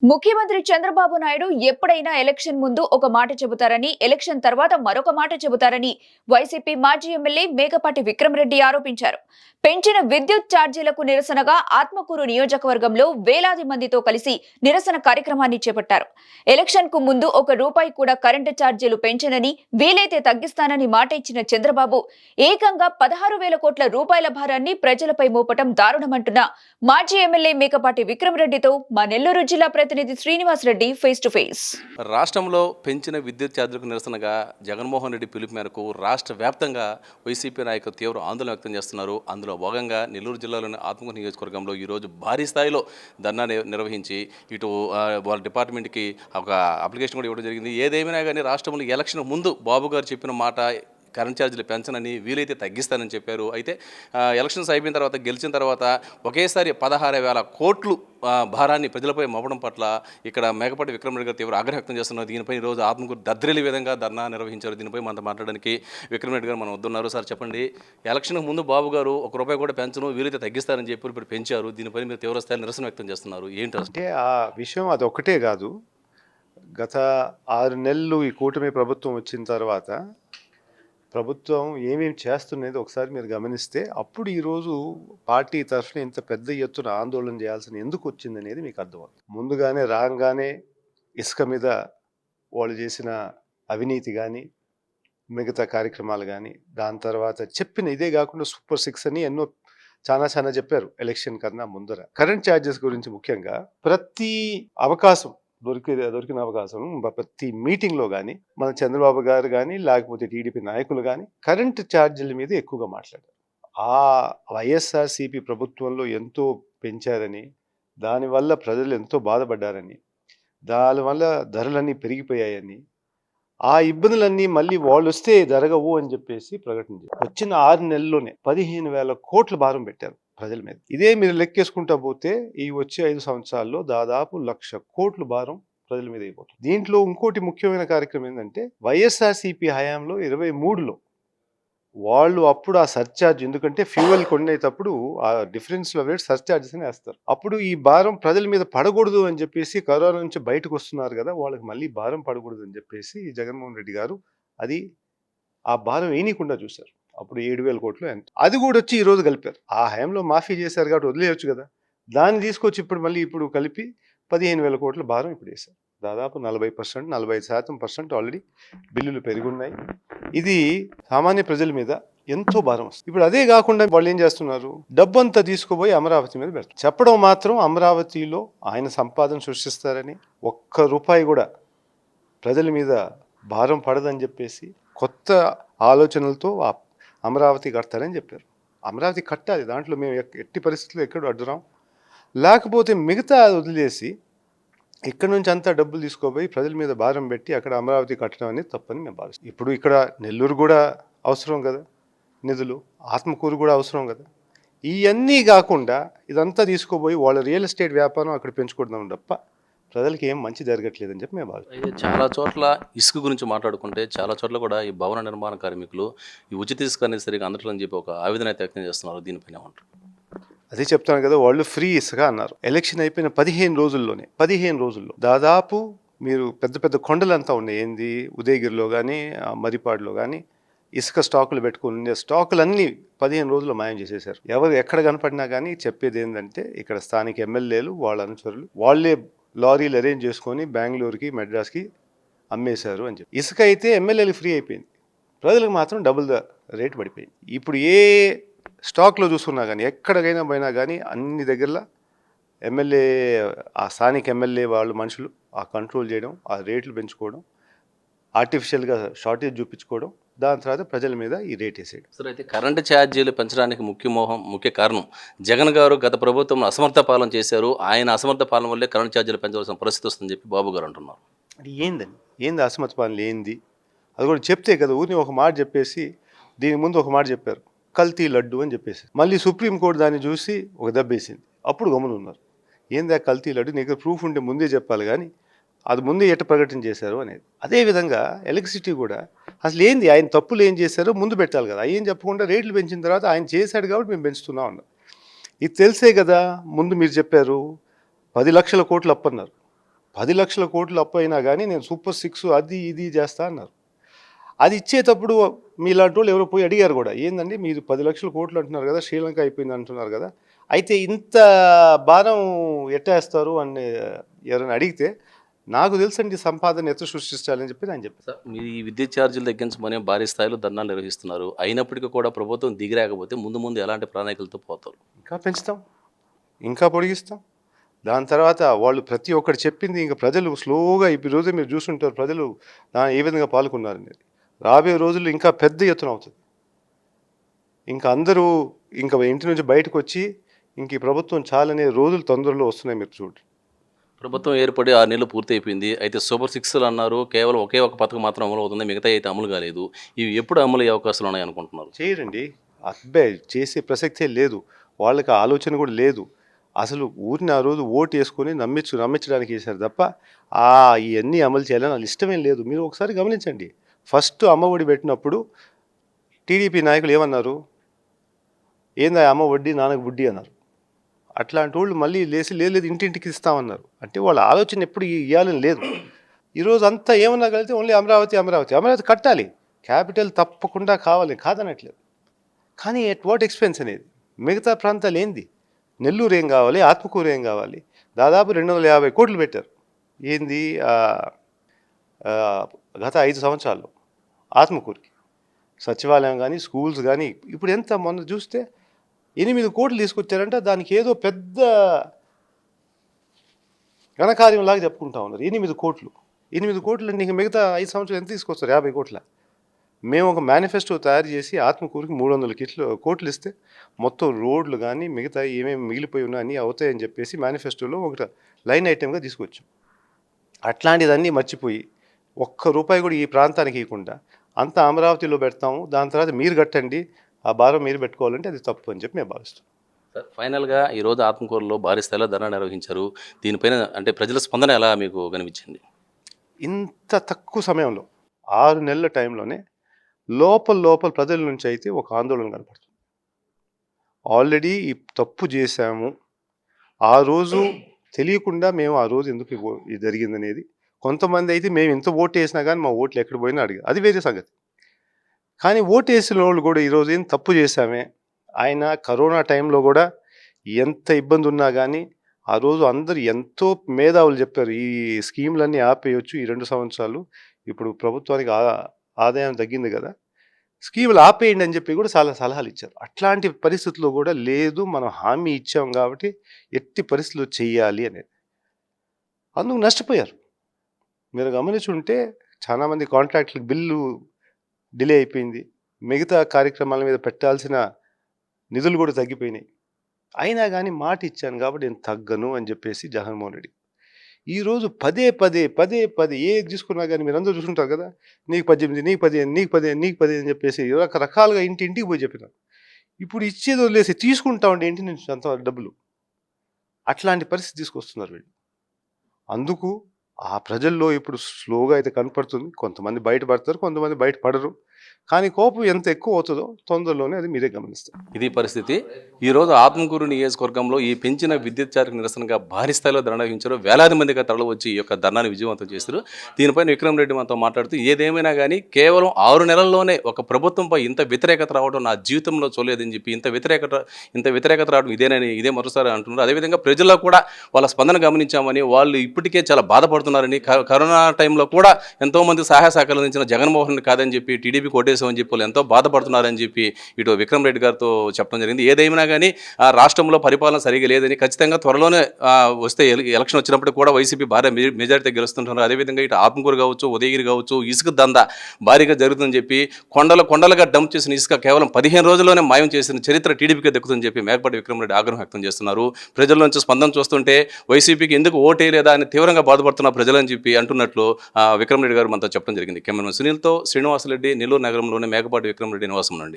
ముఖ్యమంత్రి చంద్రబాబు నాయుడు ఎప్పుడైనా ఎలక్షన్ ముందు ఒక మాట చెబుతారని, ఎలక్షన్ తర్వాత మరొక మాట చెబుతారని వైసీపీ మాజీ ఎమ్మెల్యే మేకపాటి విక్రమరెడ్డి ఆరోపించారు. పెంచిన విద్యుత్ ఛార్జీలకు నిరసనగా ఆత్మకూరు నియోజకవర్గంలో వేలాది మందితో కలిసి నిరసన కార్యక్రమాన్ని చేపట్టారు. ఎలక్షన్ కు ముందు ₹1 కూడా కరెంటు ఛార్జీలు పెంచనని, వీలైతే తగ్గిస్తానని మాట ఇచ్చిన చంద్రబాబు ఏకంగా 16,000 కోట్ల రూపాయల భారాన్ని ప్రజలపై మోపటం దారుణమంటున్న మాజీ ఎమ్మెల్యే మేకపాటి విక్రమరెడ్డితో మా నెల్లూరు జిల్లా ప్రతినిధి Srinivas Reddy face to face. రాష్ట్రంలో పెంచిన విద్యుత్ ఛార్జీలకు నిరసనగా జగన్మోహన్ రెడ్డి పిలుపు మేరకు రాష్ట్ర వ్యాప్తంగా వైసీపీ నాయకులు తీవ్ర ఆందోళన వ్యక్తం చేస్తున్నారు. అందులో భాగంగా నెల్లూరు జిల్లాలోని ఆత్మకూరు నియోజకవర్గంలో ఈరోజు భారీ స్థాయిలో ధర్నా నిర్వహించి ఇటు వాళ్ళ డిపార్ట్మెంట్కి ఒక అప్లికేషన్ కూడా ఇవ్వడం జరిగింది. ఏదేమైనా కానీ రాష్ట్రంలో ఎలక్షన్ ముందు బాబు గారు చెప్పిన మాట కరెంట్ ఛార్జీలు పెంచనని, వీలైతే తగ్గిస్తానని చెప్పారు. అయితే ఎలక్షన్స్ అయిపోయిన తర్వాత, గెలిచిన తర్వాత ఒకేసారి 16,000 కోట్లు భారాన్ని ప్రజలపై మోపడం పట్ల ఇక్కడ మేకపాటి విక్రమరెడ్డి గారు తీవ్ర ఆగ్రహం వ్యక్తం చేస్తున్నారు. దీనిపై ఈరోజు ఆత్మకూరు దద్దరిల్లి విధంగా ధర్నా నిర్వహించారు. దీనిపై మనతో మాట్లాడడానికి విక్రమరెడ్డి గారు మనం వస్తున్నారు. సార్ చెప్పండి, ఎలక్షన్కు ముందు బాబు గారు ₹1 కూడా పెంచను, వీలైతే తగ్గిస్తారని చెప్పి ఇప్పుడు పెంచారు. దీనిపై మీరు తీవ్ర స్థాయి నిరసన వ్యక్తం చేస్తున్నారు. ఏంటి అంటే ఆ విషయం అదొక్కటే కాదు. గత 6 నెలలు ఈ కూటమి ప్రభుత్వం వచ్చిన తర్వాత ప్రభుత్వం ఏమేమి చేస్తున్నది ఒకసారి మీరు గమనిస్తే అప్పుడు ఈరోజు పార్టీ తరఫున ఇంత పెద్ద ఎత్తున ఆందోళన చేయాల్సిన ఎందుకు వచ్చింది అనేది మీకు అర్థమవుతుంది. ముందుగానే రాగానే ఇసుక మీద వాళ్ళు చేసిన అవినీతి కానీ, మిగతా కార్యక్రమాలు కానీ, దాని తర్వాత చెప్పిన ఇదే కాకుండా సూపర్ 6 అని ఎన్నో చాలా చెప్పారు. ఎలక్షన్ కన్నా ముందర కరెంట్ ఛార్జెస్ గురించి ముఖ్యంగా ప్రతి అవకాశం దొరికిన అవకాశం ప్రతి మీటింగ్లో కానీ మన చంద్రబాబు గారు కానీ లేకపోతే టీడీపీ నాయకులు కానీ కరెంటు ఛార్జీల మీద ఎక్కువగా మాట్లాడారు. ఆ వైఎస్ఆర్సీపీ ప్రభుత్వంలో ఎంతో పెంచారని, దానివల్ల ప్రజలు ఎంతో బాధపడ్డారని, దానివల్ల ధరలన్నీ పెరిగిపోయాయని, ఆ ఇబ్బందులన్నీ మళ్ళీ వాళ్ళు వస్తే జరగవు అని చెప్పేసి ప్రకటించారు. వచ్చిన 6 నెలల్లోనే 15,000 కోట్ల భారం పెట్టారు ప్రజల మీద. ఇదే మీరు లెక్కేసుకుంటా పోతే ఈ వచ్చే 5 సంవత్సరాల్లో దాదాపు 1,00,000 కోట్ల భారం ప్రజల మీద అయిపోతుంది. దీంట్లో ఇంకోటి ముఖ్యమైన కార్యక్రమం ఏంటంటే వైఎస్ఆర్సీపీ హయాంలో 23లో వాళ్ళు అప్పుడు ఆ సర్ఛార్జ్, ఎందుకంటే ఫ్యూయల్ కొనేటప్పుడు ఆ డిఫరెన్స్లో రేట్ సర్ఛార్జెస్ అని వేస్తారు. అప్పుడు ఈ భారం ప్రజల మీద పడకూడదు అని చెప్పేసి, కరోనా నుంచి బయటకు వస్తున్నారు కదా, వాళ్ళకి మళ్ళీ భారం పడకూడదు అని చెప్పేసి జగన్మోహన్ రెడ్డి గారు ఆ భారం వేయనీయకుండా చూశారు. అప్పుడు 7,000 కోట్లు అది కూడా వచ్చి ఈరోజు కలిపారు. ఆ హయాంలో మాఫీ చేశారు కాబట్టి వదిలేయచ్చు కదా, దాన్ని తీసుకొచ్చి ఇప్పుడు కలిపి 15,000 కోట్ల భారం ఇప్పుడు వేశారు. దాదాపు 40%, 45% ఆల్రెడీ బిల్లులు పెరుగున్నాయి. ఇది సామాన్య ప్రజల మీద ఎంతో భారం వస్తుంది. ఇప్పుడు అదే కాకుండా వాళ్ళు ఏం చేస్తున్నారు, డబ్బంతా తీసుకుపోయి అమరావతి మీద పెడతారు. చెప్పడం మాత్రం అమరావతిలో ఆయన సంపాదన సృష్టిస్తారని, ₹1 కూడా ప్రజల మీద భారం పడదని చెప్పేసి కొత్త ఆలోచనలతో అమరావతి కడతారని చెప్పారు. అమరావతి కట్టాలి, దాంట్లో మేము ఎట్టి పరిస్థితుల్లో ఎక్కడ అడ్డురాం. లేకపోతే మిగతా వదిలేసి ఇక్కడ నుంచి అంతా డబ్బులు తీసుకోపోయి ప్రజల మీద భారం పెట్టి అక్కడ అమరావతి కట్టడం అనేది తప్పని మేము భావిస్తాం. ఇప్పుడు ఇక్కడ నెల్లూరు కూడా అవసరం కదా నిధులు, ఆత్మకూరు కూడా అవసరం కదా. ఇవన్నీ కాకుండా ఇదంతా తీసుకోపోయి వాళ్ళ రియల్ ఎస్టేట్ వ్యాపారం అక్కడ పెంచుకుంటున్నాం తప్ప ప్రజలకి ఏం మంచి జరగట్లేదని చెప్పి మేము భావిస్తాం. అయితే చాలా చోట్ల ఇసుక గురించి మాట్లాడుకుంటే చాలా చోట్ల కూడా ఈ భవన నిర్మాణ కార్మికులు ఈ ఉచిత ఇసుక అనేది సరిగా అందట్లని చెప్పి ఒక ఆవేదన అయితే వ్యక్తం చేస్తున్నారు. దీనిపైన ఏమంటారు? అదే చెప్తాను కదా, వాళ్ళు ఫ్రీ ఇసుక అన్నారు. ఎలక్షన్ అయిపోయిన 15 రోజుల్లో దాదాపు మీరు పెద్ద కొండలంతా ఉన్నాయి. ఏంది, ఉదయగిరిలో కానీ మరిపాడులో కానీ ఇసుక స్టాకులు పెట్టుకుని స్టాకులన్నీ 15 రోజుల్లో మాయం చేసేశారు. ఎవరు ఎక్కడ కనపడినా కానీ చెప్పేది ఏంటంటే ఇక్కడ స్థానిక ఎమ్మెల్యేలు వాళ్ళ అనుచరులు వాళ్ళే లారీలు అరేంజ్ చేసుకొని బెంగళూరుకి, మెడ్రాస్కి అమ్మేశారు అని చెప్పి. ఇసుక అయితే ఎమ్మెల్యేలు ఫ్రీ అయిపోయింది, ప్రజలకు మాత్రం డబుల్ ద రేట్ పడిపోయింది. ఇప్పుడు ఏ స్టాక్లో చూసుకున్నా కానీ ఎక్కడికైనా పోయినా కానీ అన్ని దగ్గరలో ఎమ్మెల్యే, ఆ స్థానిక ఎమ్మెల్యే వాళ్ళు మనుషులు ఆ కంట్రోల్ చేయడం, ఆ రేట్లు పెంచుకోవడం, ఆర్టిఫిషియల్గా షార్టేజ్ చూపించుకోవడం, దాని తర్వాత ప్రజల మీద ఈ రేట్ వేసేయడం. సరే, అయితే కరెంటు ఛార్జీలు పెంచడానికి ముఖ్య కారణం జగన్ గారు గత ప్రభుత్వం అసమర్థ పాలన చేశారు. ఆయన అసమర్థ పాలన వల్లే కరెంటు ఛార్జీలు పెంచవలసిన పరిస్థితి వస్తుందని చెప్పి బాబు గారు అంటున్నారు. అది ఏంది అసమర్థ పాలన ఏంది? అది కూడా చెప్తే కదా, ఊరిని ఒక మాట చెప్పేసి దీని ముందు ఒక మాట చెప్పారు, కల్తీ లడ్డు అని చెప్పేసి. మళ్ళీ సుప్రీంకోర్టు దాన్ని చూసి ఒక దెబ్బేసింది. అప్పుడు గమనం ఉన్నారు. ఏంది ఆ కల్తీ లడ్డు, నీకు ప్రూఫ్ ఉంటే ముందే చెప్పాలి కానీ అది ముందే ఎట్ట ప్రకటన చేశారు అనేది. అదేవిధంగా ఎలక్ట్రిసిటీ కూడా అసలు ఏంది, ఆయన తప్పులు ఏం చేశారో ముందు పెట్టాలి కదా. ఏం చెప్పకుండా రేట్లు పెంచిన తర్వాత ఆయన చేశాడు కాబట్టి మేము పెంచుతున్నాం అన్నారు. ఇది తెలిసే కదా ముందు మీరు చెప్పారు 10 లక్షల కోట్లు అప్పన్నారు. 10 లక్షల కోట్లు అప్పు అయినా కానీ నేను సూపర్ 6 అది ఇది చేస్తా అన్నారు. అది ఇచ్చేటప్పుడు మీలాంటి వాళ్ళు ఎవరో పోయి అడిగారు కూడా, ఏందండి మీరు 10 లక్షల కోట్లు అంటున్నారు కదా, శ్రీలంక అయిపోయింది అంటున్నారు కదా, అయితే ఇంత భారం ఎట్టేస్తారు అని ఎవరైనా అడిగితే, నాకు తెలుసండి సంపాదన ఎట్లా సృష్టించాలని చెప్పి నేను చెప్పాను. సార్, మీరు ఈ విద్యుత్ ఛార్జీలు తగ్గించమని భారీ స్థాయిలో ధర్నాలు నిర్వహిస్తున్నారు. అయినప్పటికీ కూడా ప్రభుత్వం దిగిరాకపోతే ముందు ముందు ఎలాంటి ప్రణాళికలతో పోతారు? ఇంకా పెంచుతాం, ఇంకా పొడిగిస్తాం. దాని తర్వాత వాళ్ళు ప్రతి ఒక్కటి చెప్పింది ఇంకా ప్రజలు స్లోగా ఈ రోజే మీరు చూస్తుంటారు ప్రజలు ఏ విధంగా పాల్గొన్నారు అనేది. రాబోయే రోజుల్లో ఇంకా పెద్ద ఎత్తున అవుతుంది. ఇంకా అందరూ ఇంకా ఇంటి నుంచి బయటకు వచ్చి ఇంక ఈ ప్రభుత్వం చాలనే రోజులు తొందరలో వస్తున్నాయి. మీరు చూడండి, ప్రభుత్వం ఏర్పడి 6 నెలలు పూర్తి అయిపోయింది. అయితే సూపర్ 6లు అన్నారు, కేవలం ఒకే ఒక పథకం మాత్రం అమలు అవుతుంది, మిగతా అయితే అమలు కాలేదు. ఇవి ఎప్పుడు అమలు అయ్యే అవకాశాలు ఉన్నాయి అనుకుంటున్నారు? చేయరండి, అబ్బాయి చేసే ప్రసక్తే లేదు, వాళ్ళకి ఆలోచన కూడా లేదు. అసలు ఊరిని ఆ రోజు ఓటు వేసుకొని నమ్మించడానికి వేశారు తప్ప ఇవన్నీ అమలు చేయాలని వాళ్ళ ఇష్టమేం లేదు. మీరు ఒకసారి గమనించండి, ఫస్ట్ అమ్మఒడి పెట్టినప్పుడు టీడీపీ నాయకులు ఏమన్నారు, ఏందా అమ్మ వడ్డీ నాన్నకు బుడ్డి అన్నారు. అట్లాంటి వాళ్ళు మళ్ళీ లేచి లేదు ఇంటింటికి ఇస్తామన్నారు. అంటే వాళ్ళ ఆలోచన ఎప్పుడు ఇవ్వాలని లేదు. ఈరోజు అంతా ఏమన్నా కలిగితే ఓన్లీ అమరావతి కట్టాలి, క్యాపిటల్ తప్పకుండా కావాలి, కాదనట్లేదు. కానీ ఎట్ వాట్ ఎక్స్పెన్స్ అనేది, మిగతా ప్రాంతాలు ఏంది, నెల్లూరు ఏం కావాలి, ఆత్మకూరు ఏం కావాలి, దాదాపు 250 కోట్లు పెట్టారు. ఏంది గత 5 సంవత్సరాల్లో ఆత్మకూరుకి సచివాలయం కానీ స్కూల్స్ కానీ. ఇప్పుడు ఎంత మొన్న చూస్తే 8 కోట్లు తీసుకొచ్చారంటే దానికి ఏదో పెద్ద ఘనకార్యంలాగా చెప్పుకుంటా ఉన్నారు. 8 కోట్లు నీకు మిగతా 5 సంవత్సరాలు ఎంత తీసుకొస్తారు? 50 కోట్ల. మేము ఒక మేనిఫెస్టో తయారు చేసి ఆత్మకూరుకి 300 కోట్లు ఇస్తే మొత్తం రోడ్లు కానీ మిగతా ఏమేమి మిగిలిపోయి ఉన్నా అన్నీ అవుతాయని చెప్పేసి మేనిఫెస్టోలో ఒక లైన్ ఐటెంగా తీసుకొచ్చాం. అట్లాంటిదన్నీ మర్చిపోయి ఒక్క రూపాయి కూడా ఈ ప్రాంతానికి ఇవ్వకుండా అంతా అమరావతిలో పెడతాము, దాని తర్వాత మీరు కట్టండి, ఆ భారం మీరు పెట్టుకోవాలంటే అది తప్పు అని చెప్పి మేము భావిస్తాం. సార్, ఫైనల్గా ఈరోజు ఆత్మకూరులో భారీ స్థాయిలో ధర్నా నిర్వహించారు. దీనిపైన అంటే ప్రజల స్పందన ఎలా మీకు కనిపించింది? ఇంత తక్కువ సమయంలో 6 నెలల టైంలోనే లోపల ప్రజల నుంచి అయితే ఒక ఆందోళన కనపడుతుంది. ఆల్రెడీ ఈ తప్పు చేశాము, ఆ రోజు తెలియకుండా మేము ఆ రోజు ఎందుకు ఇది జరిగిందనేది. కొంతమంది అయితే మేము ఇంత ఓటు వేసినా కానీ మా ఓట్లు ఎక్కడ పోయినా అడిగారు, అది వేరే సంగతి. కానీ ఓటు వేసిన వాళ్ళు కూడా ఈరోజు ఏం తప్పు చేశామే, ఆయన కరోనా టైంలో కూడా ఎంత ఇబ్బంది ఉన్నా కానీ ఆ రోజు అందరు ఎంతో మేధావులు చెప్పారు, ఈ స్కీమ్లన్నీ ఆపేయచ్చు ఈ 2 సంవత్సరాలు, ఇప్పుడు ప్రభుత్వానికి ఆదాయం తగ్గింది కదా, స్కీములు ఆపేయండి అని చెప్పి కూడా చాలా సలహాలు ఇచ్చారు. అట్లాంటి పరిస్థితుల్లో కూడా లేదు, మనం హామీ ఇచ్చాం కాబట్టి ఎట్టి పరిస్థితుల్లో చెయ్యాలి అనేది. అందుకు నష్టపోయారు. మీరు గమనించుంటే చాలామంది కాంట్రాక్టులకు బిల్లు డిలే అయిపోయింది, మిగతా కార్యక్రమాల మీద పెట్టాల్సిన నిధులు కూడా తగ్గిపోయినాయి. అయినా కానీ మాట ఇచ్చాను కాబట్టి నేను తగ్గను అని చెప్పేసి జగన్మోహన్ రెడ్డి ఈరోజు పదే ఏది తీసుకున్నా కానీ మీరు అందరూ చూసుకుంటారు కదా, నీకు 18, నీకు 15 అని చెప్పేసి రకరకాలుగా ఇంటింటికి పోయి చెప్పినారు. ఇప్పుడు ఇచ్చేది వదిలేసి తీసుకుంటా ఉంటే ఇంటి నుంచి అంత డబ్బులు, అట్లాంటి పరిస్థితి తీసుకొస్తున్నారు వీళ్ళు. అందుకు ఆ ప్రజల్లో ఇప్పుడు స్లోగా అయితే కనపడుతుంది, కొంతమంది బయటపడతారు, కొంతమంది బయటపడరు. కానీ కోపం ఎంత ఎక్కువ అవుతుందో తొందరలోనే అది మీరే గమనిస్తారు. ఇది పరిస్థితి. ఈరోజు ఆత్మకూరు నియోజకవర్గంలో ఈ పెంచిన విద్యుత్ ఛార్జీలకు నిరసనగా భారీ స్థాయిలో ధర్నా నిర్వహించారు. వేలాది మందిగా తరలివచ్చి ఈ యొక్క ధర్నాన్ని విజయవంతం చేశారు. దీనిపైన విక్రమ్ రెడ్డి మనతో మాట్లాడుతూ, ఏదేమైనా కానీ కేవలం 6 నెలల్లోనే ఒక ప్రభుత్వంపై ఇంత వ్యతిరేకత రావడం నా జీవితంలో చూడలేదని చెప్పి, ఇంత వ్యతిరేకత రావడం ఇదే మరోసారి అంటున్నారు. అదేవిధంగా ప్రజల్లో కూడా వాళ్ళ స్పందన గమనించామని, వాళ్ళు ఇప్పటికే చాలా బాధపడుతున్నారని, కరోనా టైంలో కూడా ఎంతోమంది సహాయ సహకారాలు అందించిన జగన్మోహన్ రెడ్డి కాదని చెప్పి టీడీపీ కొట్టేసామని చెప్పి వాళ్ళు ఎంతో బాధపడుతున్నారని చెప్పి ఇటు విక్రమ్ రెడ్డి గారితో చెప్పడం జరిగింది. ఏదేమైనా కానీ రాష్ట్రంలో పరిపాలన సరిగా లేదని, ఖచ్చితంగా త్వరలోనే వస్తే ఎలక్షన్ వచ్చినప్పుడు కూడా వైసీపీ భారీ మెజారిటీ గెలుస్తుంటున్నారు. అదేవిధంగా ఇటు ఆత్మకూరు కావచ్చు, ఉదయగిరి కావచ్చు, ఇసుక దందా భారీగా జరుగుతుందని చెప్పి కొండలుగా డంప్ చేసిన ఇసుక కేవలం 15 రోజుల్లోనే మాయం చేసిన చరిత్ర టీడీపీకి దక్కుతుందని చెప్పి మేకపాటి విక్రమ్ రెడ్డి ఆగ్రహం వ్యక్తం చేస్తున్నారు. ప్రజల నుంచి స్పందన చూస్తుంటే వైసీపీకి ఎందుకు ఓటేయలేదా అని తీవ్రంగా బాధపడుతున్న ప్రజలని చెప్పి అంటున్నట్లు విక్రమ్ రెడ్డి గారు మనతో చెప్పడం జరిగింది. కెమెరామెన్ సునీల్తో శ్రీనివాసరెడ్డి, నెల్లూరు నగరంలోని మేకపాటి విక్రమ్ రెడ్డి నివాసం నుండి.